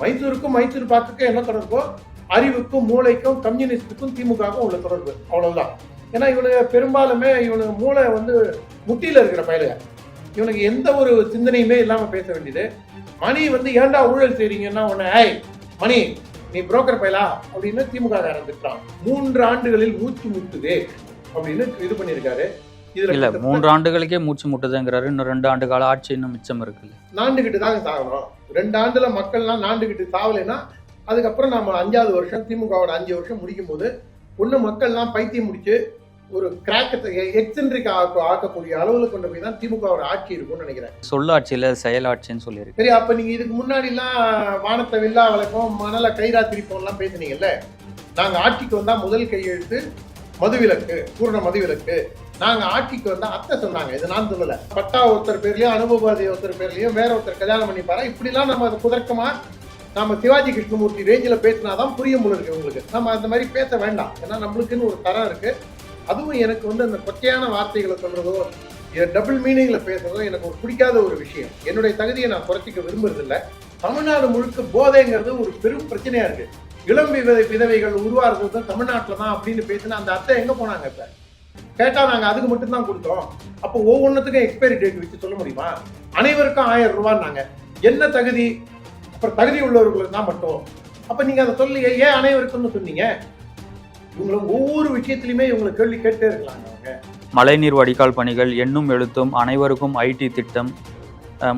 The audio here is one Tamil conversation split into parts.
மைசூருக்கும் மைசூர் பாக்குக்கும் என்ன தொடர்போ அறிவுக்கும் மூளைக்கும் கம்யூனிஸ்டுக்கும் திமுகவுக்கும் உள்ள தொடர்பு, அவ்வளவுதான். ஏன்னா இவனுக்கு பெரும்பாலுமே இவனுக்கு மூளை வந்து முட்டியில இருக்கிற பயலுக, இவனுக்கு எந்த ஒரு சிந்தனையுமே இல்லாம பேச வேண்டியது. மணி வந்து ஏன்டா ஊழல் செய்றீங்கன்னா உடனே ஏய் மணி நீ புரோக்கர் பயலா அப்படின்னு திமுக திட்டான். 3 ஆண்டுகளில் மூச்சு முட்டுதே அப்படின்னு இது பண்ணியிருக்காரு. இல்ல 3 ஆண்டுகளுக்கே மூச்சு முட்டுதுங்கிறாரு. இன்னும் 2 ஆண்டு கால ஆட்சி இன்னும் மிச்சம் இருக்கு. நாண்டுகிட்டு தாங்க சாகணும். 2 ஆண்டுல மக்கள்லாம் நாண்டுகிட்டு சாவலைன்னா அதுக்கப்புறம் நம்ம 5வது வருஷம் திமுகவோட 5 வருஷம் முடிக்கும் போது ஒண்ணு மக்கள்லாம் பைத்தியம் முடிச்சு ஒரு கிராக்கத்தை எக்ஸென்ட்ரிக் ஆக்கக்கூடிய அளவுல கொண்டு போய் தான் திமுகவோட ஆட்சி இருக்கும்னு நினைக்கிறேன். சொல்லாட்சியில செயலாட்சின்னு சொல்லியிருக்கு. சரி, அப்ப நீங்க இதுக்கு முன்னாடி எல்லாம் வானத்தை வில்லா வளர்ப்போம், மணல கைரா திரிப்போம் எல்லாம் பேசுனீங்கல்ல. நாங்க ஆட்சிக்கு வந்தா முதல் கையெழுத்து மதுவிலக்கு, பூர்ண மதுவிலக்கு. நாங்க ஆட்சிக்கு வந்தா அத்தை சொன்னாங்க, இது நான் சொல்லல. பட்டா ஒருத்தர் பேர்லயும் அனுபவாதி ஒருத்தர் பேர்லயும் வேற ஒருத்தர் கல்யாணம் பண்ணிப்பாரா, இப்படி எல்லாம் நம்ம அதை குதர்க்கமா நம்ம சிவாஜி கிருஷ்ணமூர்த்தி ரேஞ்சில பேசினாதான் புரியும் போல இருக்கு உங்களுக்கு. நம்ம அந்த மாதிரி பேச வேண்டாம். ஏன்னா நம்மளுக்குன்னு ஒரு தரம் இருக்கு. அதுவும் எனக்கு வந்து அந்த கொச்சையான வார்த்தைகளை சொல்றதோ டபுள் மீனிங்ல பேசுறதோ எனக்கு ஒரு பிடிக்காத ஒரு விஷயம். என்னுடைய தகுதியை நான் குறைச்சிக்க விரும்புறதில்லை. தமிழ்நாடு முழுக்க போதைங்கிறது ஒரு பெரும் பிரச்சனையா இருக்கு. இளம் விதவைகள் உருவாகிறது தமிழ்நாட்டில் தான் அப்படின்னு பேசினா அந்த அத்தை எங்க போனாங்க? இப்ப கேட்டா நாங்க அதுக்கு மட்டும்தான் கொடுத்தோம். அப்போ ஒவ்வொன்றுத்துக்கும் எக்ஸ்பைரி டேட் வச்சு சொல்ல முடியுமா? அனைவருக்கும் 1000 ரூபான்னாங்க. என்ன தகுதி? அப்புறம் தகுதி உள்ளவர்களுக்கு தான் மட்டும். அப்ப நீங்க அதை சொல்லி ஏன் அனைவருக்குன்னு சொன்னீங்க? இவங்களை ஒவ்வொரு விஷயத்திலுமே இவங்களை கேள்வி கேட்டே இருக்கலாங்க. அவங்க மழைநீர் வடிகால் பணிகள், எண்ணும் எழுத்தும், அனைவருக்கும் ஐடி திட்டம்,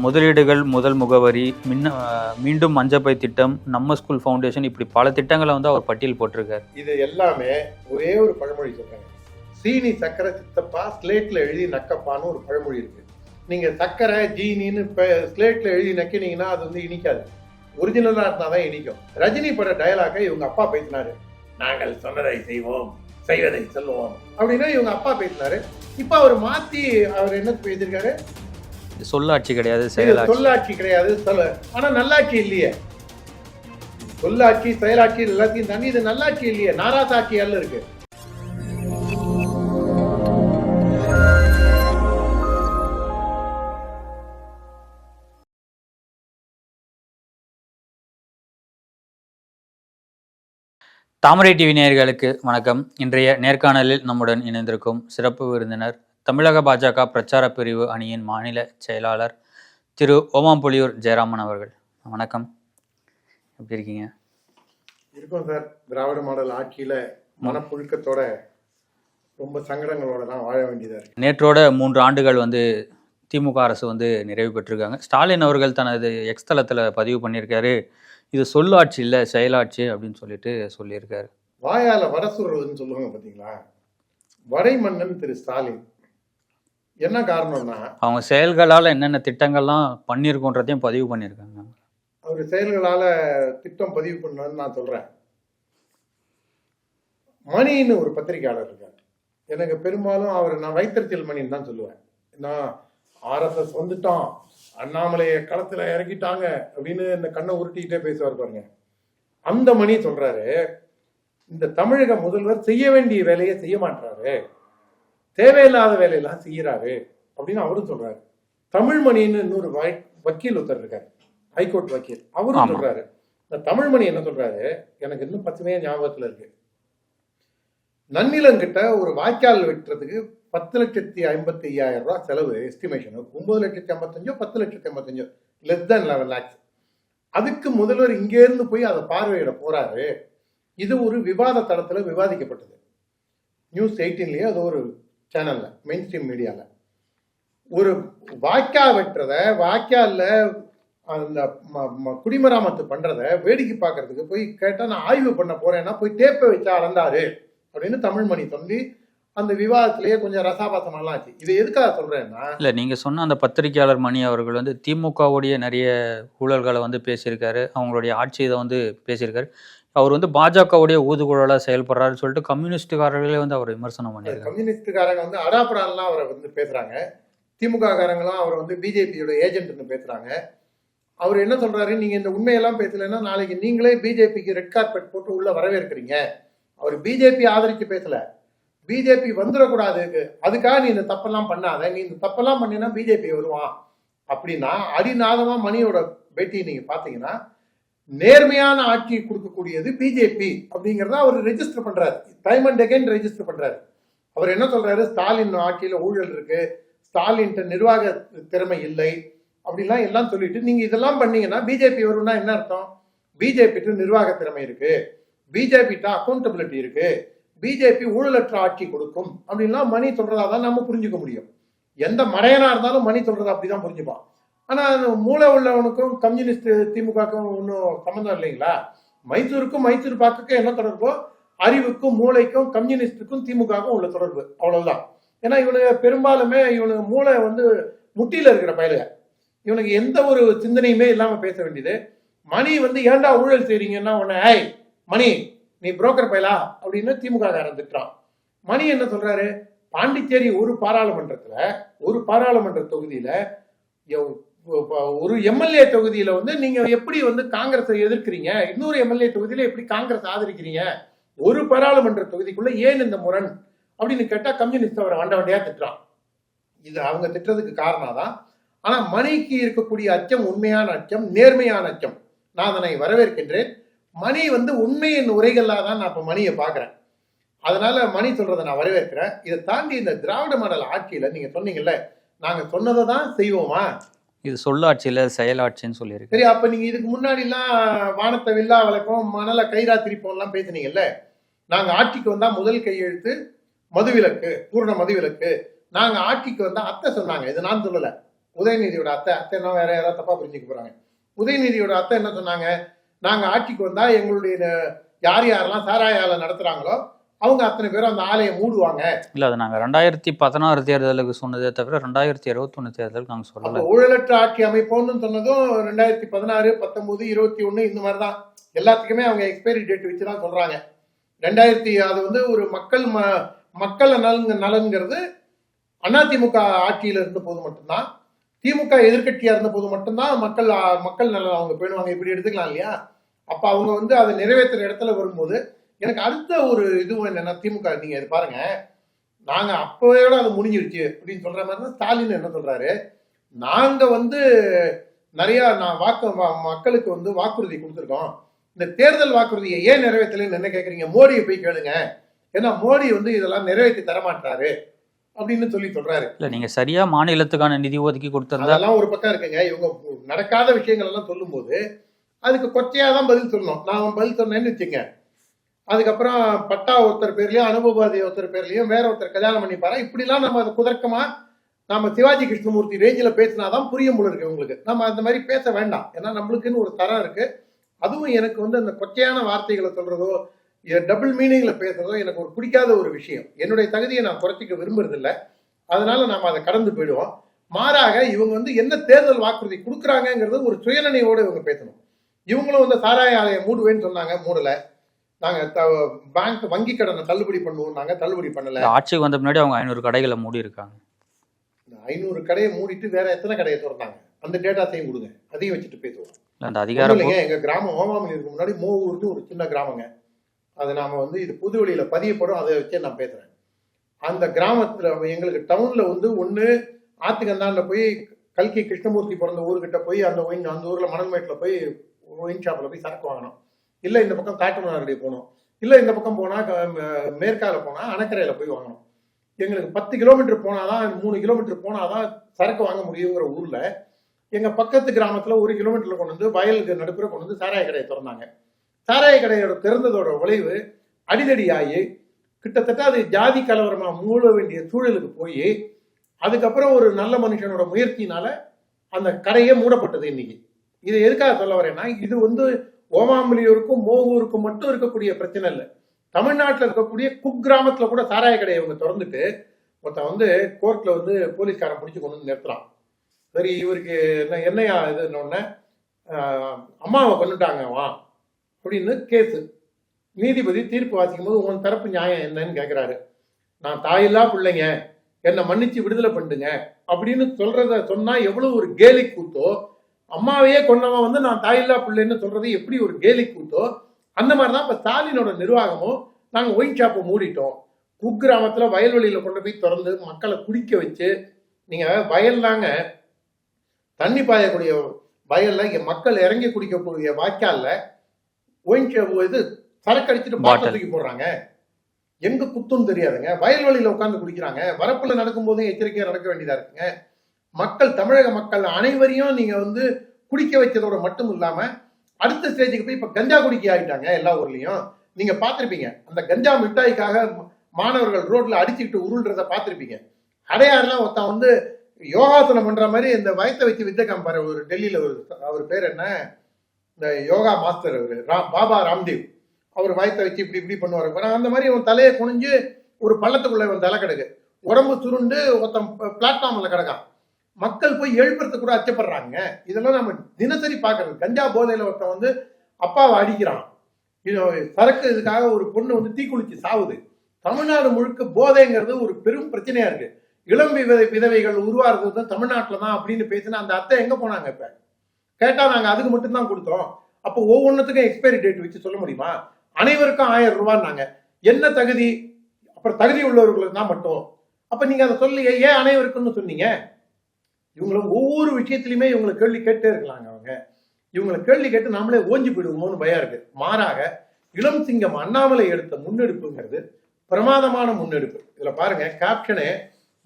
முதலீடுகள் முதல் முகவரி, மீண்டும் மஞ்சப்பை திட்டம், நம்ம ஸ்கூல் ஃபவுண்டேஷன், இப்படி பல திட்டங்களை வந்து அவர் பட்டியல் போட்டிருக்காரு. இது எல்லாமே ஒரே ஒரு பழமொழி சொல்றாங்க. சீனி சக்கரை சித்தப்பா ஸ்லேட்ல எழுதி நக்கப்பான்னு ஒரு பழமொழி இருக்கு. நீங்க சக்கரை ஜீனின்னு ஸ்லேட்ல எழுதி நக்கினீங்கன்னா அது வந்து இனிக்காது. ஒரிஜினலா இருந்தாதான் இனிக்கும். ரஜினி பட டயலாக இவங்க அப்பா பேசினாரு, நாங்கள் சொன்னதை செய்வோம், செய்வதை சொல்லுவோம் அப்படின்னா இவங்க அப்பா பேசினாரு. இப்ப அவர் மாத்தி அவர் என்ன பேசியிருக்காரு? சொல்லாட்சி கிடையாது, சொல்லாட்சி கிடையாது, ஆனா நல்லாட்சி இல்லையே. சொல்லாட்சி செயலாட்சி எல்லாத்தையும் தாண்டி இது நல்லாட்சி இல்லையே, நாராசாட்சி அல்ல இருக்கு. தாமரை டிவி நேயர்களுக்கு வணக்கம். இன்றைய நேர்காணலில் நம்முடன் இணைந்திருக்கும் சிறப்பு விருந்தினர் தமிழக பாஜக பிரச்சார பிரிவு அணியின் மாநில செயலாளர் திரு ஓமாம்புலியூர் ஜெயராமன் அவர்கள். வணக்கம், எப்படி இருக்கீங்க? இருக்கோம் சார். திராவிட மாடல் ஆட்சியில மனப்புழுக்கத்தோட ரொம்ப சங்கடங்களோட தான் வாழ வேண்டியதா இருக்கு. நேற்றோட 3 ஆண்டுகள் வந்து திமுக அரசு வந்து நிறைவு பெற்றிருக்காங்க. ஸ்டாலின் அவர்கள் தனது எக்ஸ் தளத்துல பதிவு பண்ணியிருக்காரு, இது சொல்லாட்சி இல்ல செயலாட்சி அப்படின்னு சொல்லியிருக்காரு. வாயால வர சொல்றதுன்னு சொல்லுவாங்க பாத்தீங்களா, வடை மன்னன் திரு ஸ்டாலின். என்ன காரணம்னா அவங்க செயல்களால என்னென்ன திட்டங்கள்லாம் பண்ணியிருக்கோன்றதையும் பதிவு பண்ணியிருக்காங்க. அவர் செயல்களால திட்டம் பதிவு பண்ணணும்னு நான் சொல்றேன். மணின்னு ஒரு பத்திரிகையாளர் இருக்காரு. எனக்கு பெரும்பாலும் அவர் நான் வைத்தறிச்சல் மணின்னு தான் சொல்லுவேன். நான் RSS வந்துட்டோம், அண்ணாமலையை களத்துல இறக்கிட்டாங்க அப்படின்னு இந்த கண்ணை உருட்டிக்கிட்டே பேசுவார் பாருங்க. அந்த மணி சொல்றாரு, இந்த தமிழக முதல்வர் செய்ய வேண்டிய வேலையை செய்ய மாட்டாரு, தேவையில்லாத வேலையெல்லாம் செய்யறாரு அப்படின்னு அவரும் சொல்றாரு. தமிழ்மணின்னு இன்னொரு வக்கீல் ஒருத்தர் இருக்காரு, ஹைகோர்ட் வக்கீல், அவரும் சொல்றாரு. இந்த தமிழ்மணி என்ன சொல்றாரு, எனக்கு இன்னும் பசுமையா ஞாபகத்துல இருக்கு. நன்னிலங்கிட்ட ஒரு வாய்க்கால் வெட்டுறதுக்கு 10,55,000 ரூபாய் செலவு எஸ்டிமேஷன். 9,55,000 10,55,000 less than 11 lakhs. அதுக்கு முதல்வர் இங்கே இருந்து போய் அதை பார்வையிட போறாரு. இது ஒரு விவாத தளத்துல விவாதிக்கப்பட்டது. நியூஸ் 18லயே அது ஒரு சேனல்ல, மெயின் ஸ்ட்ரீம் மீடியால. ஒரு வாய்க்கால் வெட்டுறத, வாய்க்கால்ல அந்த குடிமராமத்து பண்றத வேடிக்கை பார்க்கறதுக்கு போய் கேட்டா நான் ஆய்வு பண்ண போறேன்னா போய் டேப்பை வச்சு அளந்தாரு அப்படின்னு தமிழ்மணி சொல்லி அந்த விவாதத்திலேயே கொஞ்சம் ரசாபாசமெல்லாம் ஆச்சு. இது எதுக்காக சொல்றேன்னா, இல்ல நீங்க சொன்ன அந்த பத்திரிகையாளர் மணி அவர்கள் வந்து திமுகவுடைய நிறைய ஊழல்களை வந்து பேசியிருக்காரு, அவங்களுடைய ஆட்சி இதை வந்து பேசியிருக்காரு. அவர் வந்து பாஜகவுடைய ஊதுகுழலா செயல்படுறாருன்னு சொல்லிட்டு கம்யூனிஸ்டுக்காரர்களே வந்து அவர் விமர்சனம் பண்ணிருக்காங்க. கம்யூனிஸ்டுக்காரங்க வந்து அடாப்படாலாம் அவரை வந்து பேசுறாங்க. திமுக காரங்களும் அவரை வந்து பிஜேபியோட ஏஜென்ட்னு பேசுறாங்க. அவர் என்ன சொல்றாரு, நீங்க இந்த உண்மையெல்லாம் பேசலைன்னா நாளைக்கு நீங்களே பிஜேபிக்கு ரெட் கார்பெட் போட்டு உள்ள வரவேற்கிறீங்க. அவர் பிஜேபி ஆதரிச்சு பேசல, பிஜேபி வந்துடக்கூடாது, அதுக்காக நீ இந்த தப்பெல்லாம் பண்ணாத, நீ இந்த தப்பெல்லாம் பண்ணினா பிஜேபி வருவான் அப்படின்னா. அடிநாதமா மணியோட பேட்டி நீங்க பாத்தீங்கன்னா, நேர்மையான ஆட்சியை கொடுக்கக்கூடியது பிஜேபி அப்படிங்கிறத அவர் ரெஜிஸ்டர் பண்றாரு, டைம் அண்ட் அகைன் ரெஜிஸ்டர் பண்றாரு. அவர் என்ன சொல்றாரு, ஸ்டாலின் ஆட்சியில ஊழல் இருக்கு, ஸ்டாலின் நிர்வாக திறமை இல்லை அப்படிலாம் எல்லாம் சொல்லிட்டு நீங்க இதெல்லாம் பண்ணீங்கன்னா பிஜேபி வரும்னா என்ன அர்த்தம்? பிஜேபி நிர்வாக திறமை இருக்கு, பிஜேபி அக்கௌண்டபிலிட்டி இருக்கு, பிஜேபி ஊழலற்ற ஆட்சி கொடுக்கும் அப்படின்லாம் மணி சொல்றதா தான் நம்ம புரிஞ்சுக்க முடியும். எந்த மடையனா இருந்தாலும் மணி சொல்றதா அப்படிதான் புரிஞ்சுப்பான். ஆனா மூளை உள்ளவனுக்கும் கம்யூனிஸ்ட் திமுகவுக்கும் ஒன்றும் சம்மந்தம் இல்லைங்களா? மைசூருக்கும் மைசூர் பாக்குக்கும் என்ன தொடர்போ அறிவுக்கும் மூளைக்கும் கம்யூனிஸ்டுக்கும் திமுகவுக்கும் உள்ள தொடர்பு, அவ்வளவுதான். ஏன்னா இவனுக்கு பெரும்பாலுமே இவனுக்கு மூளை முட்டியில இருக்கிற பயலுக, இவனுக்கு எந்த ஒரு சிந்தனையுமே இல்லாம பேச வேண்டியது. மணி ஏன்டா ஊழல் செய்றீங்கன்னா உடனே ஏய் மணி நீ புரோக்கர் பயலா அப்படின்னு திமுக காரன் திட்டுறான். மணி என்ன சொல்றாரு, பாண்டிச்சேரி ஒரு பாராளுமன்ற தொகுதியில ஒரு எம்எல்ஏ தொகுதியில நீங்க எப்படி காங்கிரஸை எதிர்க்கிறீங்க, இன்னொரு எம்எல்ஏ தொகுதியில எப்படி காங்கிரஸ் ஆதரிக்கிறீங்க, ஒரு பாராளுமன்ற தொகுதிக்குள்ள ஏன் இந்த முரண் அப்படின்னு கேட்டா கம்யூனிஸ்ட் அவரை வண்டியா திட்டுறான். இது அவங்க திட்டுறதுக்கு காரணம் தான். ஆனா மணிக்கு இருக்கக்கூடிய அச்சம் உண்மையான அச்சம், நேர்மையான அச்சம். நான் அதனை வரவேற்கின்றேன். மணி உண்மையின் உரைகளா தான் நான் இப்ப மணியை பாக்குறேன். அதனால மணி சொல்றதை நான் வரவேற்கிறேன். இதை தாண்டி இந்த திராவிட மாடல் ஆட்சியில நீங்க சொன்னீங்கல்ல, நாங்க சொன்னதை தான் செய்வோமா, இது சொல்லாட்சியில செயலாட்சின்னு சொல்லியிருக்கு. சரி, அப்ப நீங்க இதுக்கு முன்னாடி எல்லாம் வானத்தை வில்லா வளர்ப்போம், மணலை கைராத்திரிப்போம் எல்லாம் பேசுனீங்கல்ல. நாங்க ஆட்சிக்கு வந்தா முதல் கையெழுத்து மதுவிலக்கு, பூரண மதுவிலக்கு. நாங்க ஆட்சிக்கு வந்தா அத்தை சொன்னாங்க, இது நான் சொல்லல, உதயநிதியோட அத்தை என்ன வேற யாராவது தப்பா புரிஞ்சுக்க போறாங்க. உதயநிதியோட அத்தை என்ன சொன்னாங்க, நாங்க ஆட்சிக்கு வந்தா எங்களுடைய யார் யாரெல்லாம் சாராய ஆலை நடத்துறாங்களோ அவங்க அத்தனை பேரும் அந்த ஆலையை மூடுவாங்க. இல்ல அது நாங்க 2016 தேர்தலுக்கு சொன்னதே தவிர 2021 தேர்தலுக்கு நாங்க சொல்லல. ஊழலற்ற ஆட்சி அமைப்போம்னு சொன்னதும் 2016, 19, 21 இந்த மாதிரிதான் எல்லாத்துக்குமே அவங்க எக்ஸ்பைரி டேட் வச்சுதான் சொல்றாங்க. 2000 அது ஒரு மக்கள் நலன்கிறது அதிமுக ஆட்சியில இருந்த போது மட்டும்தான், திமுக எதிர்கட்சியா இருந்த போது மட்டும்தான் மக்கள் நலன் அவங்க பேணுவாங்க, இப்படி எடுத்துக்கலாம் இல்லையா? அப்ப அவங்க அதை நிறைவேற்றுற இடத்துல வரும்போது எனக்கு அடுத்த ஒரு இதுவும் என்னன்னா, திமுக நீங்க பாருங்க, நாங்க அப்போயோட அது முடிஞ்சிருச்சு அப்படின்னு சொல்ற மாதிரி தான் ஸ்டாலின் என்ன சொல்றாரு, நாங்க நிறைய மக்களுக்கு வாக்குறுதி கொடுத்துருக்கோம், இந்த தேர்தல் வாக்குறுதியை ஏன் நிறைவேற்றலன்னு என்ன கேட்குறீங்க, மோடியை போய் கேளுங்க, ஏன்னா மோடி இதெல்லாம் நிறைவேற்றி தரமாட்டாரு அப்படின்னு சொல்றாரு. இல்ல நீங்க சரியா மாநிலத்துக்கான நிதி ஒதுக்கி கொடுத்ததெல்லாம் ஒரு பக்கம் இருக்குங்க. இவங்க நடக்காத விஷயங்கள் எல்லாம் சொல்லும் போது அதுக்கு கொச்சையாதான் பதில் சொல்லணும். நான் பதில் சொன்னேன்னு வச்சுங்க, அதுக்கப்புறம் பட்டா ஒருத்தர் பேர்லயும் அனுபவாதி ஒருத்தர் பேர்லயும் வேற ஒருத்தர் கல்யாணம் பண்ணிப்பாரா, இப்படிலாம் நம்ம அதை குதர்க்கமா நம்ம சிவாஜி கிருஷ்ணமூர்த்தி ரேஞ்சில் பேசினாதான் புரியும் போல இருக்கு உங்களுக்கு. நம்ம அந்த மாதிரி பேச வேண்டாம், ஏன்னா நம்மளுக்குன்னு ஒரு தரம் இருக்கு. அதுவும் எனக்கு அந்த கொச்சையான வார்த்தைகளை சொல்றதோ டபுள் மீனிங்ல பேசுறதோ எனக்கு ஒரு பிடிக்காத ஒரு விஷயம். என்னுடைய தகுதியை நான் குறைச்சிக்க விரும்புறது இல்லை, அதனால நாம அதை கடந்து போயிடுவோம். மாறாக இவங்க என்ன தேர்தல் வாக்குறுதி கொடுக்குறாங்கிறது ஒரு சுயநினைவோடு இவங்க பேசணும். இவங்களும் சாராய ஆலையை மூடுவேன்னு சொன்னாங்க, மூடல. நாங்க பேங்க் வங்கி கடனை தள்ளுபடி பண்ணுவோம், நாங்க தள்ளுபடி பண்ணல. ஆட்சிக்கு வந்த முன்னாடி அவங்க 500 கடைகளை மூடி இருக்காங்க. 500 கடையை மூடிட்டு வேற எத்தனை கடையை திறந்தாங்க, அந்த டேட்டாத்தையும் கொடுங்க, அதையும் வச்சுட்டு பேசுவோம். அந்த அதிகாரம் இல்லைங்க, எங்க கிராமம் ஓமாமலிக்கு முன்னாடி மோவூர்னு ஒரு சின்ன கிராமங்க, அது நாம இது புது வழியில பதியப்படும், அதை வச்சே நான் பேசுறேன். அந்த கிராமத்துல எங்களுக்கு டவுன்ல ஒண்ணு ஆத்துக்கந்தான்ல போய் கல்கி கிருஷ்ணமூர்த்தி பிறந்த ஊர்கிட்ட போய் அந்த ஊர்ல மணல்மேட்டில் போய் ஒயின் ஷாப்ல போய் சரக்கு வாங்கணும், இல்ல இந்த பக்கம் காட்டுமன்னார்குடி போகணும், இல்ல இந்த பக்கம் போனா மேற்கால போனா அணக்கரையில போய் வாங்கணும். எங்களுக்கு 10 கிலோமீட்டர் போனாதான், 3 கிலோமீட்டர் போனாதான் சரக்கு வாங்க முடியுங்கிற ஊர்ல எங்க பக்கத்து கிராமத்துல 1 கிலோமீட்டர்ல கொண்டு வயலுக்கு நடுப்புற கொண்டு சாராய கடையை திறந்தாங்க. சாராய கடையோட திறந்ததோட விளைவு அடிதடி ஆகி கிட்டத்தட்ட அது ஜாதி கலவரமா மூட வேண்டிய சூழலுக்கு போய் அதுக்கப்புறம் ஒரு நல்ல மனுஷனோட முயற்சியினால அந்த கடையே மூடப்பட்டது. இன்னைக்கு இது எதுக்காக சொல்ல வரேன்னா, இது ஓமாமலியூருக்கும் மோகூருக்கும் மட்டும் இருக்கக்கூடிய பிரச்சனை இல்லை. தமிழ்நாட்டில் இருக்கக்கூடிய குக்கிராமத்துல கூட சாராய கடையை அவங்க திறந்துட்டு ஒருத்தன் கோர்ட்ல போலீஸ்காரன் பிடிச்சு கொண்டு வந்து நிறுத்துறான். சரி, இவருக்கு என்னையா இதுன்னு அம்மாவை கொண்டுட்டாங்க வா அப்படின்னு கேஸு. நீதிபதி தீர்ப்பு வாசிக்கும் போது உன் தரப்பு நியாயம் என்னன்னு கேட்கிறாரு. நான் தாயில்லா பிள்ளைங்க, என்னை மன்னிச்சு விடுதலை பண்ணுங்க அப்படின்னு சொன்னா எவ்வளவு ஒரு கேலி கூத்தோ, அம்மாவையே கொண்டவன் நான் தாயில்லா பிள்ளைன்னு சொல்றது எப்படி ஒரு கேலி கூத்தோ, அந்த மாதிரிதான் இப்ப ஸ்டாலினோட நிர்வாகமும். நாங்க ஒயின் ஷாப்பை மூடிட்டோம், குக்கிராமத்துல வயல்வெளியில கொண்டு போய் திறந்து மக்களை குடிக்க வச்சு, நீங்க வயல் தாங்க தண்ணி பாயக்கூடிய வயல்ல மக்கள் இறங்கி குடிக்கக்கூடிய வாய்க்கால்ல இது சரக்கு அடிச்சுட்டு பாட்டில் தூக்கி போடுறாங்க. எங்க குத்துன்னு தெரியாதுங்க. வயல்வெளியில உட்கார்ந்து குடிக்கிறாங்க. வரப்புல நடக்கும் போதும் எச்சரிக்கையா நடக்க வேண்டியதா இருக்குங்க. மக்கள், தமிழக மக்கள் அனைவரையும் நீங்க குடிக்க வச்சதோட மட்டும் இல்லாம அடுத்த ஸ்டேஜுக்கு போய் இப்ப கஞ்சா குடிக்க ஆகிட்டாங்க. எல்லா ஊர்லயும் நீங்க பாத்திருப்பீங்க. அந்த கஞ்சா மிட்டாய்க்காக மாணவர்கள் ரோட்ல அடிச்சுக்கிட்டு உருள்றத பாத்திருப்பீங்க. அடையாறுலாம் ஒருத்தன் யோகாசனம் பண்ற மாதிரி இந்த வயத்தை வச்சு வித்த காமிப்பாரு. ஒரு டெல்லியில அவர் பேர் என்ன, இந்த யோகா மாஸ்டர் அவரு பாபா ராம்தேவ். அவர் வயத்தை வச்சு இப்படி இப்படி பண்ணுவாரு. அந்த மாதிரி அவன் தலையை குனிஞ்சு ஒரு பள்ளத்துக்குள்ள இவன் தலை கிடக்கு, உடம்பு சுருண்டு ஒருத்தன் பிளாட்ஃபார்ம்ல கிடக்கான். மக்கள் போய் எழுப்புறதுக்கு கூட அச்சப்படுறாங்க. இதெல்லாம் நம்ம தினசரி பாக்குறது. கஞ்சா போதையில ஒருத்தன் அப்பாவை அடிக்கிறான். சரக்கு இதுக்காக ஒரு பொண்ணு தீக்குளிச்சு சாவுது. தமிழ்நாடு முழுக்க போதைங்கிறது ஒரு பெரும் பிரச்சனையா இருக்கு. இளம் விதவைகள் உருவாகிறது தமிழ்நாட்டுல தான் அப்படின்னு பேசினா அந்த அத்தை எங்க போனாங்க? இப்ப கேட்டா நாங்க அதுக்கு மட்டும்தான் கொடுத்தோம். அப்போ ஒவ்வொன்றுத்துக்கும் எக்ஸ்பைரி டேட் வச்சு சொல்ல முடியுமா? அனைவருக்கும் 1000 ரூபான்னாங்க. என்ன தகுதி? அப்புறம் தகுதி உள்ளவர்களுக்கு தான் மட்டும். அப்ப நீங்க அதை சொல்லியே ஏன் அனைவருக்குன்னு சொன்னீங்க? இவங்களை ஒவ்வொரு விஷயத்திலுமே இவங்களை கேள்வி கேட்டே இருக்கலாங்க. இவங்களை கேள்வி கேட்டு நாமளே ஓஞ்சி போயிடுவோம்னு பயம் இருக்கு. மாறாக இளம் சிங்கம் அண்ணாமலை எடுத்த முன்னெடுப்புங்கிறது பிரமாதமான முன்னெடுப்பு. இதுல பாருங்க, கேப்ஷனே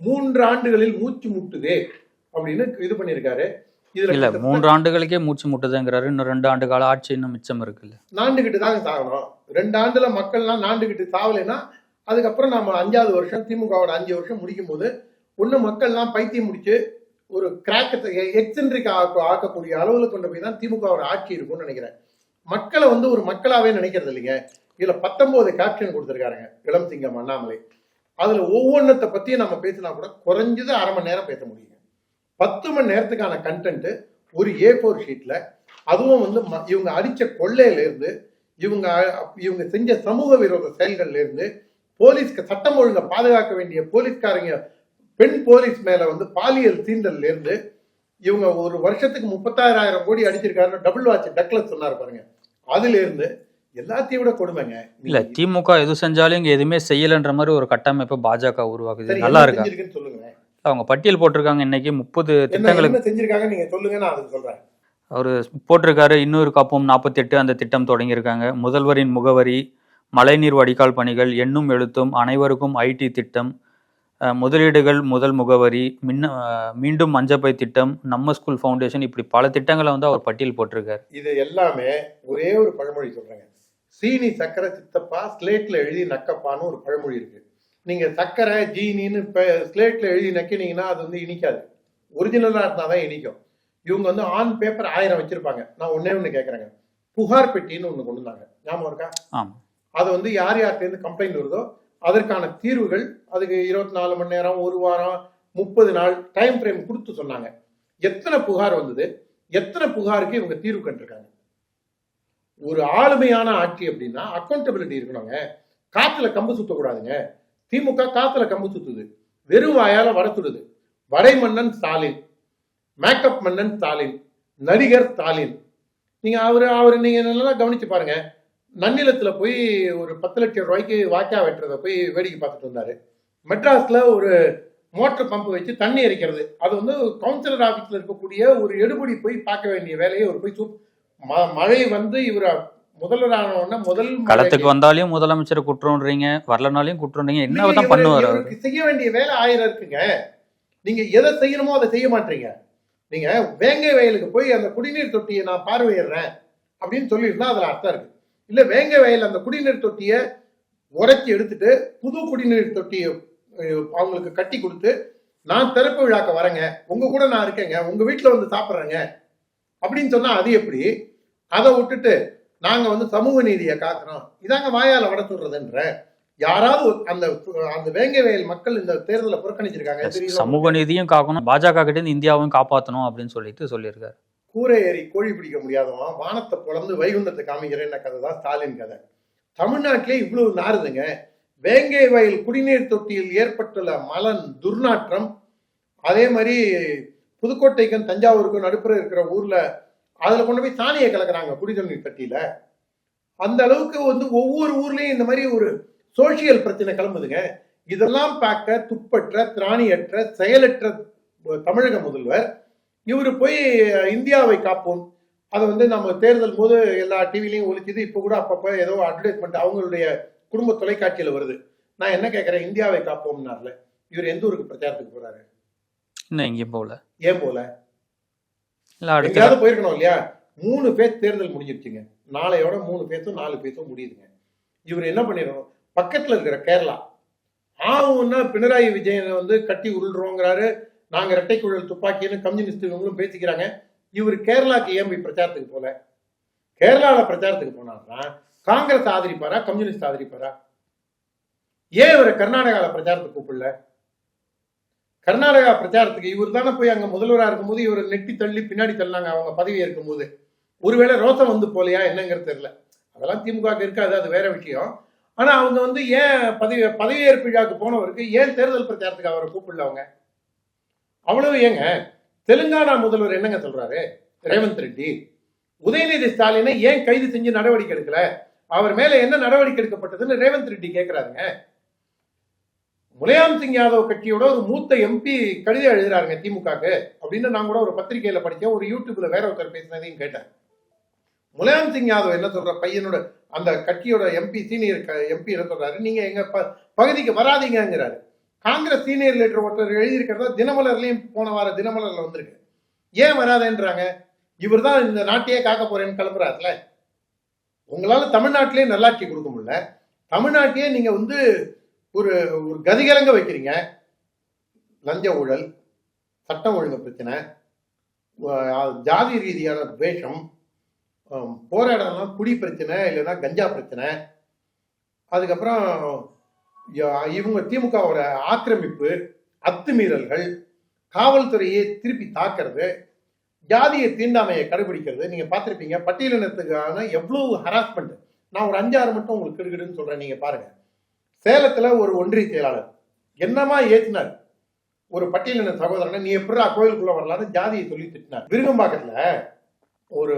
3 ஆண்டுகளில் மூச்சு முட்டுதே அப்படின்னு இது பண்ணிருக்காரு. இதுல இல்ல 3 ஆண்டுகளுக்கே மூச்சு முட்டுதுங்கிறாரு. இன்னும் 2 ஆண்டு கால ஆட்சி இன்னும் மிச்சம் இருக்குல்ல. நாண்டுகிட்டு தாங்க சாகணும். 2 ஆண்டுல மக்கள்லாம் நாண்டுகிட்டு சாவலைன்னா அதுக்கப்புறம் நம்ம 5வது வருஷம் திமுகவோட 5 வருஷம் முடிக்கும் போது மக்கள்லாம் பைத்தியம் முடிச்சு ஒரு கிராக் எக்ஸென்ட்ரிக் ஆக்கக்கூடிய அளவுல கொண்டு போய் தான் திமுகவோட ஆட்சி இருக்கும்னு நினைக்கிறேன். மக்களை ஒரு மக்களாவே நினைக்கிறது இல்லைங்க. இதுல 19 கேப்ஷன் கொடுத்திருக்காருங்க இளம் சிங்கம் அண்ணாமலை. அதுல ஒவ்வொன்றத்தை பத்தியும் நம்ம பேசினா கூட குறைஞ்சது 1/2 மணி நேரம் பேச முடியுங்க. 10 மணி நேரத்துக்கான கண்டென்ட் ஒரு A4 ஷீட்ல. அதுவும் இவங்க அடிச்ச கொள்ளையில இருந்து, இவங்க செஞ்ச சமூக விரோத செயல்கள்ல இருந்து, போலீஸ்க்கு சட்டம் ஒழுங்கை பாதுகாக்க வேண்டிய போலீஸ்காரங்க பெண் போலீஸ் மேல பாலியல் சீண்டல்ல இருந்து, இவங்க ஒரு வருஷத்துக்கு 36,000 கோடி அடிச்சிருக்காருன்னு டபுள் வாட்ச் டக்ளஸ் சொன்னாரு பாருங்க. அதுல இருந்து எல்லாத்தையும் விட கொடுமைங்க. இல்ல திமுக எது செஞ்சாலும் இங்க எதுவுமே செய்யலன்ற மாதிரி ஒரு கட்டமைப்பு பாஜக உருவாக்குது. நல்லா இருக்கு சொல்லுங்க. அவங்க பட்டியல் போட்டிருக்காங்க. இன்னைக்கு 30 திட்டங்களுக்கு செஞ்சிருக்காங்க. நீங்க சொல்லுங்க, நான் அதுக்கு சொல்றேன். அவரு போட்டிருக்காரு. இன்னொரு காப்போம் 48 அந்த திட்டம் தொடங்கியிருக்காங்க. முதல்வரின் முகவரி, மழைநீர் வடிகால் பணிகள், எண்ணும் எழுத்தும், அனைவருக்கும் IT திட்டம், முதலீடுகள் முதல் முகவரி, மீண்டும் மஞ்சப்பை திட்டம், நம்ம ஸ்கூல் ஃபவுண்டேஷன், இப்படி பல திட்டங்களை அவர் பட்டியல் போட்டிருக்காரு. இது எல்லாமே ஒரே ஒரு பழமொழி சொல்றேங்க. சீனி சக்கரை சித்தப்பா ஸ்லேட்ல எழுதி நக்கப்பான்னு ஒரு பழமொழி இருக்கு. நீங்க சக்கரை ஜீனின்னு ஸ்லேட்ல எழுதி நக்கினீங்கன்னா அது இனிக்காது. ஒரிஜினலா இருந்தாதான் இனிக்கும். இவங்க ஆன் பேப்பர் 1000 வச்சிருப்பாங்க. நான் ஒண்ணு கேட்கறேங்க. புகார் பெட்டின்னு ஒண்ணு கொண்டு வந்தாங்க, ஞாபகம் இருக்கா? அது யார் யார்கிட்ட இருந்து கம்ப்ளைண்ட் வருதோ அதற்கான தீர்வுகள், அதுக்கு 24 மணி நேரம், 1 வாரம், 30 நாள் டைம் ஃப்ரேம் கொடுத்து சொன்னாங்க. எத்தனை புகார் வந்தது? எத்தனை புகாருக்கு இவங்க தீர்வு கண்டிருக்காங்க? ஒரு ஆளுமையான ஆட்சி அப்படின்னா அக்கௌண்டபிலிட்டி இருக்கணுங்க. காத்துல கம்பு சுத்தக்கூடாதுங்க. திமுக காத்துல கம்பு சுத்துது, வெறும் வாயால வடை சுடுது. வடை மன்னன் ஸ்டாலின், மேக்கப் மன்னன் ஸ்டாலின், நடிகர் ஸ்டாலின். நீங்க அவரு நீங்க நல்லா கவனிச்சு பாருங்க. நன்னிலத்துல போய் ஒரு 10 லட்சம் ரூபாய்க்கு வாய்க்கா வெட்டுறத போய் வேடிக்கை பார்த்துட்டு வந்தாரு. மெட்ராஸ்ல ஒரு மோட்டர் பம்ப் வச்சு தண்ணி எரிக்கிறது, அது கவுன்சிலர் ஆபீஸ்ல இருக்கக்கூடிய ஒரு எடுபடி போய் பார்க்க வேண்டிய வேலையை ஒரு போய் மழை இவர் முதல்வரான முதல் களத்துக்கு வந்தாலும் முதலமைச்சர் குற்றம்ன்றீங்க, வரலனாலையும் குற்றம்ன்றீங்க. என்னதான் பண்ணுவாரு? செய்ய வேண்டிய வேலை 1000 இருக்குங்க. நீங்க எதை செய்யணுமோ அதை செய்ய மாட்டீங்க. நீங்க வேங்கை வயலுக்கு போய் அந்த குடிநீர் தொட்டியை நான் பார்வையிடுறேன் அப்படின்னு சொல்லியிருந்தா அதுல அர்த்தம் இருக்கு. இல்ல வேங்கை வயல் அந்த குடிநீர் தொட்டியை உரைச்சி எடுத்துட்டு புது குடிநீர் தொட்டியை அவங்களுக்கு கட்டி கொடுத்து நான் திறப்பு விழாக்க வரேங்க, உங்க கூட நான் இருக்கேங்க, உங்க வீட்டுல சாப்பிட்றேங்க அப்படின்னு சொன்னா அது எப்படி? அதை விட்டுட்டு நாங்க சமூக நீதியை காக்கிறோம், இதாங்க வாயால வட சொல்றதுன்ற யாராவது அந்த வேங்கை வயல் மக்கள் இந்த தேர்தலை புறக்கணிச்சிருக்காங்க. சமூக நீதியும் காக்கணும், பாஜக கிட்ட இருந்து இந்தியாவையும் காப்பாற்றணும் அப்படின்னு சொல்லியிருக்காரு. கூரை ஏறி கோழி பிடிக்க முடியாதவன் வானத்தை பொழந்து வைகுண்டத்தை காமிக்கிறேன் கதை தான் ஸ்டாலின் கதை. தமிழ்நாட்டிலே இவ்வளவு நாறுதுங்க. வேங்கை வயல் குடிநீர் தொட்டியில் ஏற்பட்டுள்ள மலன் துர்நாற்றம், அதே மாதிரி புதுக்கோட்டைக்கும் தஞ்சாவூருக்கும் நடுப்புற இருக்கிற ஊர்ல அதுல கொண்டு போய் சாணியை கலக்குறாங்க குடிநீர் தொட்டியில. அந்த அளவுக்கு ஒவ்வொரு ஊர்லயும் இந்த மாதிரி ஒரு சோசியல் பிரச்சனை கிளம்புதுங்க. இதெல்லாம் பார்க்க துப்பற்ற, திராணியற்ற, செயலற்ற தமிழக முதல்வர் இவரு போய் இந்தியாவை காப்போம், அதை வந்து நம்ம தேர்தல் போது எல்லா டிவிலையும் ஒழிச்சுது. இப்போ கூட அப்பப்போ ஏதோ அட்வர்டைஸ்மெண்ட் அவங்களுடைய குடும்ப தொலைக்காட்சியில வருது. நான் என்ன கேட்கறேன், இந்தியாவை காப்போம்னார்ல, இவர் எந்த ஊருக்கு பிரச்சாரத்துக்கு போறாரு? இன்னும் எங்கேயும் போகல. ஏன் போல? எங்கேயாவது போயிருக்கணும் இல்லையா? 3 பேஸ் தேர்தல் முடிஞ்சிருச்சுங்க. நாளையோட 3 பேஸும் 4 பேஸும் முடியுதுங்க. இவர் என்ன பண்ணிடணும், பக்கத்துல இருக்கிற கேரளா ஆகும்னா பினராயி விஜயனை வந்து கட்டி உருள்றோங்கிறாரு. நாங்க இரட்டை குழல் துப்பாக்கின்னு கம்யூனிஸ்ட் இவங்களும் பேசிக்கிறாங்க. இவர் கேரளாக்கு ஏன் போய் பிரச்சாரத்துக்கு போல? கேரளாவில் பிரச்சாரத்துக்கு போனாருன்னா காங்கிரஸ் ஆதரிப்பாரா, கம்யூனிஸ்ட் ஆதரிப்பாரா? ஏன் இவரை கர்நாடகாவில் பிரச்சாரத்துக்கு கூப்பிடல? கர்நாடகா பிரச்சாரத்துக்கு இவர் தானே போய் அங்க முதல்வராக இருக்கும்போது இவரை நெட்டி தள்ளி பின்னாடி தள்ளினாங்க அவங்க பதவி ஏற்கும் போது. ஒருவேளை ரோசம் வந்து போலையா என்னங்கிறது தெரியல. அதெல்லாம் திமுக இருக்காது, அது வேற விஷயம். ஆனா அவங்க வந்து ஏன் பதவியேற்பு விழாக்கு போனவருக்கு ஏன் தேர்தல் பிரச்சாரத்துக்கு அவரை கூப்பிடல? அவங்க அவ்வளவு ஏங்க. தெலுங்கானா முதல்வர் என்னங்க சொல்றாரு ரேவந்த் ரெட்டி, உதயநிதி ஸ்டாலினை ஏன் கைது செஞ்சு நடவடிக்கை எடுக்கல, அவர் மேல என்ன நடவடிக்கை எடுக்கப்பட்டதுன்னு ரேவந்த் ரெட்டி கேட்கிறாருங்க. முலாயம் சிங் யாதவ் கட்சியோட ஒரு மூத்த எம்பி கடிதம் எழுதுறாருங்க திமுகக்கு அப்படின்னு நான் கூட ஒரு பத்திரிகையில படிச்சேன், ஒரு யூடியூப்ல வேற ஒருத்தர் பேசினதையும் கேட்டேன். முலாயம் சிங் யாதவ் என்ன சொல்ற, பையனோட அந்த கட்சியோட எம்பி சீனியர் எம்பி என்ன சொல்றாரு, நீங்க எங்க பகுதிக்கு வராதீங்கிறாரு. காங்கிரஸ் சீனியர் லீடர் ஒருத்தர் எழுதியிருக்கிறதா தினமலர்லயும் போன வார தினமலர்ல வந்திருக்கு. ஏன் வராதேன்றாங்க? இவர் தான் இந்த நாட்டையே காக்க போறேன்னு கிளம்புறாருல. உங்களால தமிழ்நாட்டிலேயே நல்லாட்சி கொடுக்க முடியல, தமிழ்நாட்டையே நீங்க வந்து ஒரு ஒரு கதிகலங்க வைக்கிறீங்க. லஞ்ச ஊழல், சட்டம் ஒழுங்கு பிரச்சனை, ஜாதி ரீதியான துவேஷம், போற இடம்லாம் குடி பிரச்சனை, இல்லைன்னா கஞ்சா பிரச்சனை, அதுக்கப்புறம் இவங்க திமுகவோட ஆக்கிரமிப்பு, அத்துமீறல்கள், காவல்துறையை திருப்பி தாக்குறது, ஜாதிய தீண்டாமையை கடைபிடிக்கிறது. நீங்க பார்த்திருப்பீங்க பட்டியலினத்துக்கான எவ்வளவு ஹராஸ்மெண்ட். நான் ஒரு 5-6 மட்டும் உங்களுக்கு கிடுகிடுன்னு சொல்றேன், நீங்க பாருங்க. சேலத்துல ஒரு ஒன்றிய செயலாளர் என்னமா ஏற்றினார் ஒரு பட்டியலின சகோதரனை, நீ எப்படா கோயிலுக்குள்ள வரலான்னு ஜாதியை சொல்லி திட்டினார். விருகம்பாக்கத்துல ஒரு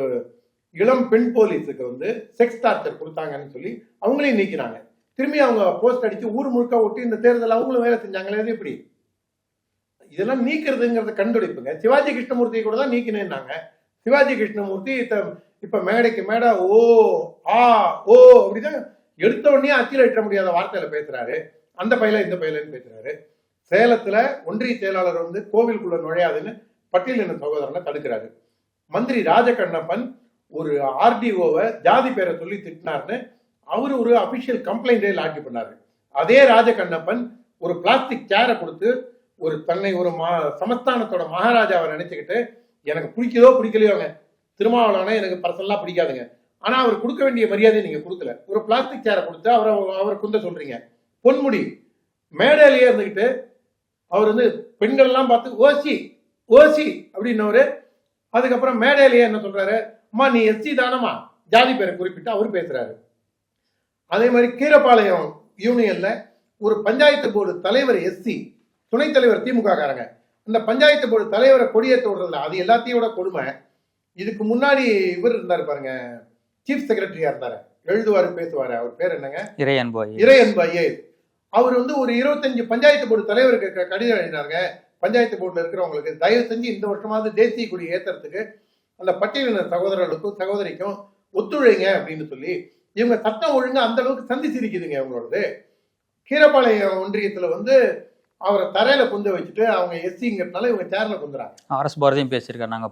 இளம் பெண் போலீஸுக்கு வந்து செக்ஸ் டார்ச்சர் கொடுத்தாங்கன்னு சொல்லி அவங்களையும் நீக்கினாங்க. திரும்பி அவங்க போஸ்ட் அடிச்சு ஊர் முழுக்க ஒட்டி இந்த தேர்தல் அவங்களும் வேலை செஞ்சாங்களே. எப்படி இதெல்லாம் நீக்கிறதுங்கிறத கண்டுபிடிப்புங்க. சிவாஜி கிருஷ்ணமூர்த்தியை கூட தான் நீக்கினேன்னாங்க. சிவாஜி கிருஷ்ணமூர்த்தி இப்ப மேடைக்கு மேடை ஓ ஆ ஓ அப்படிதான் எடுத்த உடனே அச்சில் எட்ட முடியாத வார்த்தையில பேசுறாரு. அந்த பையில இந்த பையிலன்னு பேசுறாரு. சேலத்துல ஒன்றிய செயலாளர் வந்து கோவிலுக்குள்ள நுழையாதுன்னு பட்டியலின சகோதரனை தடுக்கிறாரு. மந்திரி ராஜகண்ணப்பன் ஒரு ஆர்டிஓவை ஜாதி பேரை சொல்லி திட்டினார்னு அவரு ஒரு அபிஷியல் கம்ப்ளைண்டே லாட்ஜ் பண்ணாரு. அதே ராஜகண்ணப்பன் ஒரு பிளாஸ்டிக் சேரை கொடுத்து ஒரு தன்னை ஒரு சமஸ்தானத்தோட மகாராஜாவை நினைச்சுக்கிட்டு, எனக்கு பிடிக்கதோ பிடிக்கலையோங்க, திருமாவளவனை எனக்கு பர்சனலா பிடிக்காதுங்க, ஆனா அவர் கொடுக்க வேண்டிய மரியாதையை நீங்க கொடுக்கல. ஒரு பிளாஸ்டிக் சேரை கொடுத்து அவரை குந்த சொல்றீங்க. பொன்முடி மேடையிலேயே இருந்துகிட்டு அவர் வந்து பெண்கள் எல்லாம் பார்த்து ஓசி ஓசி அப்படின்னவரு. அதுக்கப்புறம் மேடையிலேயே என்ன சொல்றாரு, அம்மா நீ எஸ்சி தானமா, ஜாதி பேரை குறிப்பிட்டு அவர் பேசுறாரு. அதே மாதிரி கீரப்பாளையம் யூனியன்ல ஒரு பஞ்சாயத்து போர்டு தலைவர் எஸ்சி, துணைத் தலைவர் திமுக காரங்க. அந்த பஞ்சாயத்து போர்டு தலைவரை கொடியேற்ற விடுறதுல அது எல்லாத்தையோட கொடுமை. இதுக்கு முன்னாடி இவர் இருந்தாரு பாருங்க, சீஃப் செக்ரட்டரியா இருந்தாரு, எழுதுவாரு பேசுவாரு, அவர் பேர் என்னங்க, இறையன்பு ஐஏஎஸ். அவர் வந்து ஒரு 25 பஞ்சாயத்து போர்டு தலைவருக்கு கடிதம் எழுதினாருங்க. பஞ்சாயத்து போர்டுல இருக்கிறவங்களுக்கு தயவு செஞ்சு இந்த வருஷமாவது தேசிய கொடி ஏத்துறதுக்கு அந்த பட்டியலின சகோதரர்களுக்கும் சகோதரிக்கும் ஒத்துழைங்க அப்படின்னு சொல்லி. இவங்க சட்டம் ஒழுங்கு அந்த அளவுக்கு சந்திச்சிருக்குதுங்க இவங்களோடது. கீரப்பாளையம் ஒன்றியத்துல வந்து அவரை தரையில குந்த வச்சுட்டு அவங்க எஸ்சிங்கிறதுனால இவங்க சேர்ல குந்துறாங்க. ஆர்எஸ் பாரதியும் பேசியிருக்காரு, நாங்க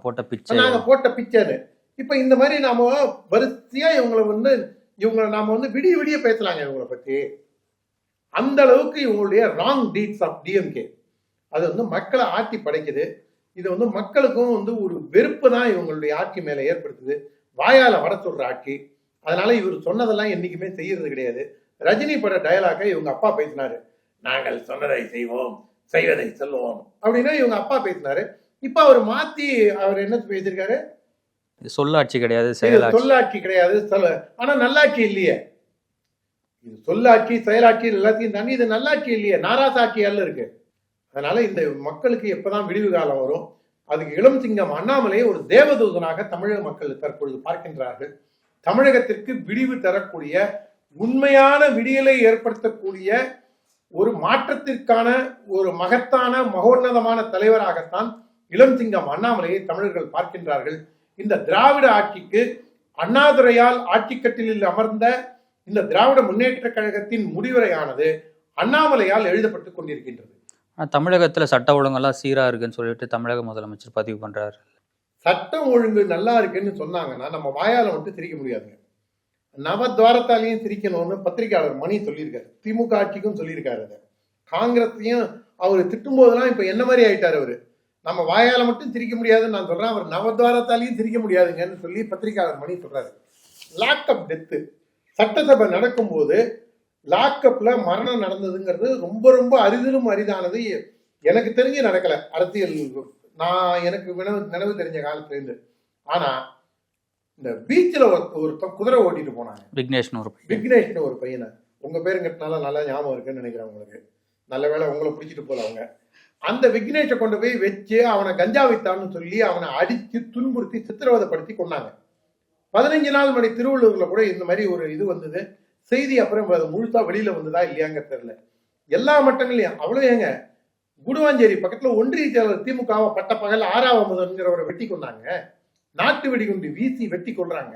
போட்ட பிச்சை. இப்ப இந்த மாதிரி நாம வரிசையா இவங்களை நாம வந்து விடிய விடிய பேசலாங்க இவங்களை பத்தி. அந்த அளவுக்கு இவங்களுடைய ராங் டீட்ஸ் ஆஃப் டிஎம்கே அது வந்து மக்களை ஆட்டி படைக்குது. இது வந்து மக்களுக்கும் வந்து ஒரு வெறுப்பு தான் இவங்களுடைய ஆட்சி மேல ஏற்படுத்துது. வாயால வர சொல்ற ஆட்சி. அதனால இவர் சொன்னதெல்லாம் என்னைக்குமே செய்யறது கிடையாது. ரஜினி பட டயலாக இவங்க அப்பா பேசினாரு, நாங்கள் சொன்னதை செய்வோம், செய்வதை சொல்லுவோம் அப்படின்னா இவங்க அப்பா பேசினாரு. இப்ப அவர் மாத்தி அவர் என்ன பேசியிருக்காரு, சொல்லாட்சி கிடையாது, சொல்லாட்சி கிடையாது, ஆனா நல்லாட்சி இல்லையே. இது சொல்லாட்சி செயலாட்சி எல்லாத்தையும் தாண்டி இது நல்லாட்சி இல்லையே, நாராசாட்சியால இருக்கு. அதனால இந்த மக்களுக்கு எப்பதான் விடிவு காலம் வரும்? அதுக்கு இளம் சிங்கம் அண்ணாமலையை ஒரு தேவதூதனாக தமிழக மக்கள் தற்பொழுது பார்க்கின்றார்கள். தமிழகத்திற்கு விடிவு தரக்கூடிய, உண்மையான விடியலை ஏற்படுத்தக்கூடிய, ஒரு மாற்றத்திற்கான ஒரு மகத்தான மகோன்னதமான தலைவராகத்தான் இளம் சிங்கம் அண்ணாமலையை தமிழர்கள் பார்க்கின்றார்கள். இந்த திராவிட ஆட்சிக்கு அண்ணாதுரையால் ஆட்சிக்கட்டிலில் அமர்ந்த இந்த திராவிட முன்னேற்ற கழகத்தின் முடிவுரையானது அண்ணாமலையால் எழுதப்பட்டுக் கொண்டிருக்கின்றது. தமிழகத்துல சட்ட ஒழுங்கெல்லாம் சீரா இருக்குன்னு சொல்லிட்டு தமிழக முதலமைச்சர் பதிவு பண்றாரு. சட்டம் ஒழுங்கு நல்லா இருக்குன்னு சொன்னாங்கன்னா நம்ம வாயால மட்டும் சிரிக்க முடியாதுங்க. நவத்வாரத்தாலையும் சிரிக்கணும்னு பத்திரிகையாளர் மணி சொல்லியிருக்காரு. திமுக ஆட்சிக்கும் சொல்லியிருக்காரு. அதை காங்கிரஸையும் அவர் திட்டும் போதெல்லாம் இப்ப என்ன மாதிரி ஆயிட்டாரு அவரு. நம்ம வாயால மட்டும் சிரிக்க முடியாதுன்னு நான் சொல்றேன், அவர் நவத்வாரத்தாலையும் சிரிக்க முடியாதுங்கன்னு சொல்லி பத்திரிகையாளர் மணி சொல்றாரு. லாக்அப் டெத்து சட்டசபை நடக்கும் போது லாக்அப்ல மரணம் நடந்ததுங்கிறது ரொம்ப ரொம்ப அரிதிலும் அரிதானது. எனக்கு தெரிஞ்சு நடக்கல அரசியல், நான் எனக்கு நினைவு தெரிஞ்ச காலத்துல இருந்து. ஆனா இந்த பீச்சில் ஒரு குதிரை ஓட்டிட்டு போனாங்க, விக்னேஷ்னு ஒரு பையனை. உங்க பேருங்கிறதுனால நல்லா ஞாபகம் இருக்குன்னு நினைக்கிறேன் உங்களுக்கு. நல்ல வேளை உங்களை பிடிச்சிட்டு போல அவங்க. அந்த விக்னேஷை கொண்டு போய் வச்சு அவனை கஞ்சா வைத்தான்னு சொல்லி அவனை அடித்து துன்புறுத்தி சித்திரவதைப்படுத்தி கொண்டாங்க. 15 நாள் மணி திருவள்ளூர்ல கூட இந்த மாதிரி ஒரு இது வந்தது செய்தி. அப்புறம் முழுசா வெளியில வந்ததா இல்லையாங்க தெரியல. எல்லா மட்டங்களையும் அவ்வளவு ஏங்க, குடுவாஞ்சேரி பக்கத்துல ஒன்றிய செயலர் திமுகவை பட்ட பகல் 6ஆவது முதல்ங்கிறவரை வெட்டி கொண்டாங்க. நாட்டு வெடிகுண்டு வீசி வெட்டி கொள்றாங்க.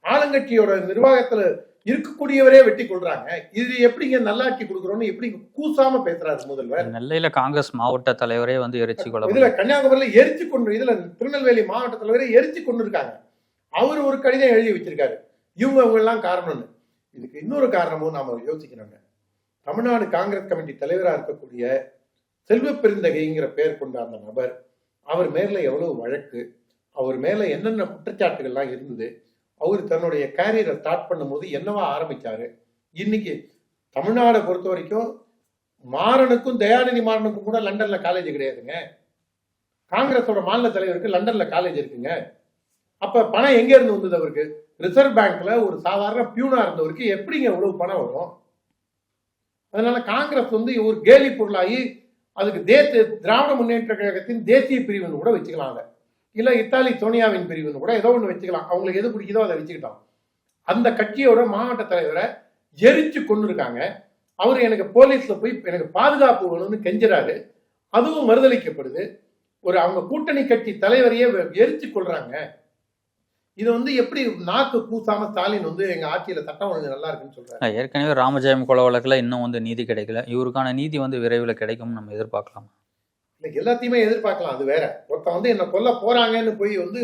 ஆளுங்கட்சியோட நிர்வாகத்துல இருக்கக்கூடியவரே வெட்டி கொள்றாங்க. இது எப்படிங்க நல்லாட்சி கொடுக்குறோம்னு எப்படி கூசாம பேசுறாரு முதல்வர். நெல்லையில காங்கிரஸ் மாவட்ட தலைவரே வந்து எரிச்சு கொள்ள, இதுல கன்னியாகுமரியில எரிச்சு கொண்டு, இதுல திருநெல்வேலி மாவட்ட தலைவரே எரிச்சு கொண்டு இருக்காங்க. அவர் ஒரு கடிதம் எழுதி வச்சிருக்காரு, அவங்க எல்லாம் காரணம்னு. இதுக்கு இன்னொரு காரணமும் நாம யோசிக்கணுங்க. தமிழ்நாடு காங்கிரஸ் கமிட்டி தலைவராக இருக்கக்கூடிய செல்வ பெருந்தகைங்கிற பெயர் கொண்ட அந்த நபர், அவர் மேல எவ்வளவு வழக்கு, அவர் மேல என்னென்ன குற்றச்சாட்டுகள்லாம் இருந்தது, அவர் தன்னுடைய கேரியரை ஸ்டார்ட் பண்ணும்போது என்னவா ஆரம்பிச்சாரு. இன்னைக்கு தமிழ்நாடை பொறுத்த வரைக்கும் மாறனுக்கும் தயாநிதி மாறனுக்கும் கூட லண்டன்ல காலேஜ் கிடையாதுங்க. காங்கிரஸோட மாநில தலைவருக்கு லண்டன்ல காலேஜ் இருக்குங்க. அப்ப பணம் எங்க இருந்து வந்தது அவருக்கு? ரிசர்வ் பேங்க்ல ஒரு சாதாரண பியூனா இருந்தவருக்கு எப்படிங்க எவ்வளவு பணம் வரும்? அதனால காங்கிரஸ் வந்து ஒரு கேலி பொருளாகி அதுக்கு திராவிட முன்னேற்ற கழகத்தின் தேசிய பிரிவுன்னு கூட வச்சுக்கலாம். இல்ல இத்தாலி சோனியாவின் பிரிவுன்னு கூட ஏதோ ஒண்ணு வச்சுக்கலாம். அவங்களுக்கு எது பிடிக்குதோ அதை வச்சுக்கிட்டோம். அந்த கட்சியோட மாவட்ட தலைவரை எரிச்சு கொண்டு இருக்காங்க. அவரு எனக்கு போலீஸ்ல போய் எனக்கு பாதுகாப்பு வேணும்னு கெஞ்சுறாரு. அதுவும் மறுதளிக்கப்படுது. ஒரு அவங்க கூட்டணி கட்சி தலைவரையே எரிச்சு கொள்றாங்க. இது வந்து எப்படி நாக்கு கூசாம ஸ்டாலின் வந்து எங்க ஆட்சியில சட்டம் ஒழுங்கு நல்லா இருக்குன்னு சொல்றாரு. ஏற்கனவே ராமஜெயம் கொலை வழக்குல இன்னும் வந்து நீதி கிடைக்கல. இவருக்கான நீதி வந்து விரைவில் கிடைக்கும் நம்ம எதிர்பார்க்கலாம். எல்லாத்தையுமே எதிர்பார்க்கலாம். அது வேற. ஒருத்தன் வந்து என்ன கொல்ல போறாங்கன்னு போய் வந்து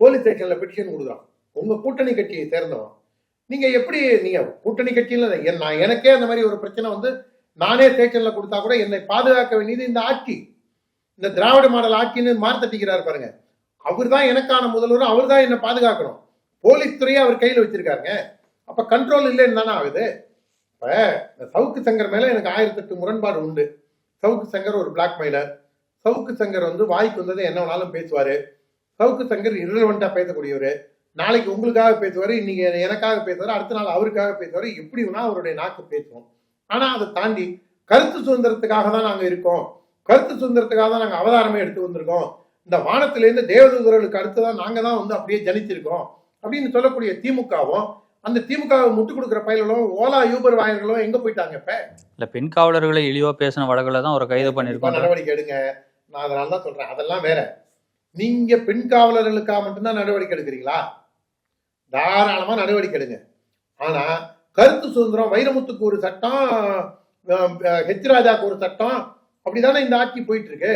போலீஸ் ஸ்டேஷன்ல பெட்டிஷன் கொடுக்குறான். உங்க கூட்டணி கட்சியை சேர்ந்தவன். நீங்க எப்படி நீங்க கூட்டணி கட்சியில நான் எனக்கே அந்த மாதிரி ஒரு பிரச்சனை வந்து நானே ஸ்டேஷன்ல கொடுத்தா கூட என்னை பாதுகாக்க வேண்டியது இந்த ஆட்சி. இந்த திராவிட மாடல் ஆட்சின்னு மார்த்தட்டிக்கிறாரு பாருங்க. அவர் தான் எனக்கான முதல்வர், அவர் தான் என்ன பாதுகாக்கணும். போலீஸ் துறையை அவர் கையில வச்சிருக்காருங்க. அப்ப கண்ட்ரோல் இல்லைன்னு தானே ஆகுது. இப்ப சவுக்கு சங்கர் மேல எனக்கு 1008 முரண்பாடு உண்டு. சவுக்கு சங்கர் ஒரு பிளாக்மெயிலர். சவுக்கு சங்கர் வந்து வாய்க்கு வந்ததை என்ன வேணாலும் பேசுவாரு. சவுக்கு சங்கர் இரலவெண்டா பேசக்கூடியவர். நாளைக்கு உங்களுக்காக பேசுவாரு, இன்னைக்கு எனக்காக பேசுவாரு, அடுத்த நாள் அவருக்காக பேசுவாரு. எப்படி வேணா அவருடைய நாக்கு பேசுவோம். ஆனா அதை தாண்டி கருத்து சுதந்திரத்துக்காக தான் நாங்க இருக்கோம், கருத்து சுதந்திரத்துக்காக தான் நாங்க அவதாரமே எடுத்து வந்திருக்கோம், இந்த வானத்திலிருந்து தேவதூதர்களுக்கு அடுத்ததான் நாங்க தான் வந்து அப்படியே ஜனிச்சிருக்கோம் அப்படின்னு சொல்லக்கூடிய திமுகவும், அந்த திமுகவை முட்டு கொடுக்குற பயிர்களும் ஓலா யூபர் வாயர்களும் எங்க போயிட்டாங்க? இப்ப இல்ல பெண் காவலர்களை இழிவா பேசின வழக்குல தான் ஒரு கைது பண்ணிருக்கோம். நடவடிக்கை எடுங்க. நான் அதனால தான் சொல்றேன். அதெல்லாம் வேற. நீங்க பெண் காவலர்களுக்காக மட்டும்தான் நடவடிக்கை எடுக்கிறீங்களா? தாராளமா நடவடிக்கை எடுங்க. ஆனா கருத்து சுதந்திரம், வைரமுத்துக்கு ஒரு சட்டம், ஹெச் ராஜாக்கு ஒரு சட்டம், அப்படிதானே இந்த ஆட்சி போயிட்டு இருக்கு.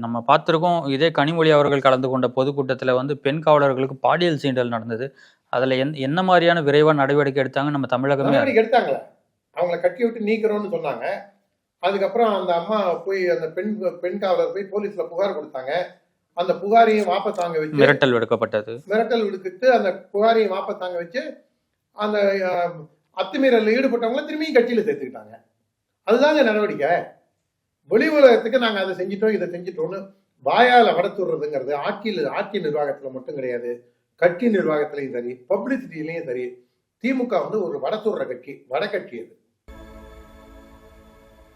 நம்ம பார்த்திருக்கோம். இதே கனிமொழி அவர்கள் கலந்து கொண்ட பொதுக்கூட்டத்துல வந்து பெண் காவலர்களுக்கு பாலியல் சீண்டல் நடந்தது. அதுல என்ன மாதிரியான விரைவா நடவடிக்கை எடுத்தாங்க? நம்ம தமிழகமே நடவடிக்கை எடுத்தாங்களா? அவங்களை கட்டி விட்டு நீக்கிறோம்னு சொன்னாங்க. அதுக்கப்புறம் அந்த அம்மா போய் அந்த பெண் காவலர் போய் போலீஸ்ல புகார் கொடுத்தாங்க. அந்த புகாரையும் வாபஸ் வாங்க வச்சு மிரட்டல் விடுக்கப்பட்டது. மிரட்டல் விடுக்கிட்டு அந்த புகாரையும் வாபஸ் வாங்க வச்சு அந்த அத்துமீறல ஈடுபட்டவங்களை திரும்பியும் கட்சியில சேர்த்துக்கிட்டாங்க. அதுதாங்க நடவடிக்கை. வெளி உலகத்துக்கு நாங்க அதை செஞ்சிட்டோம் இதை செஞ்சிட்டோம்னு வாயால வடத்துறதுங்கிறது ஆட்சி நிர்வாகத்துல மட்டும் கிடையாது, கட்சி நிர்வாகத்திலையும் சரி, பப்ளிசிட்டிலையும் சரி. திமுக வந்து ஒரு வடத்துற கட்சி, வடகட்சி அது.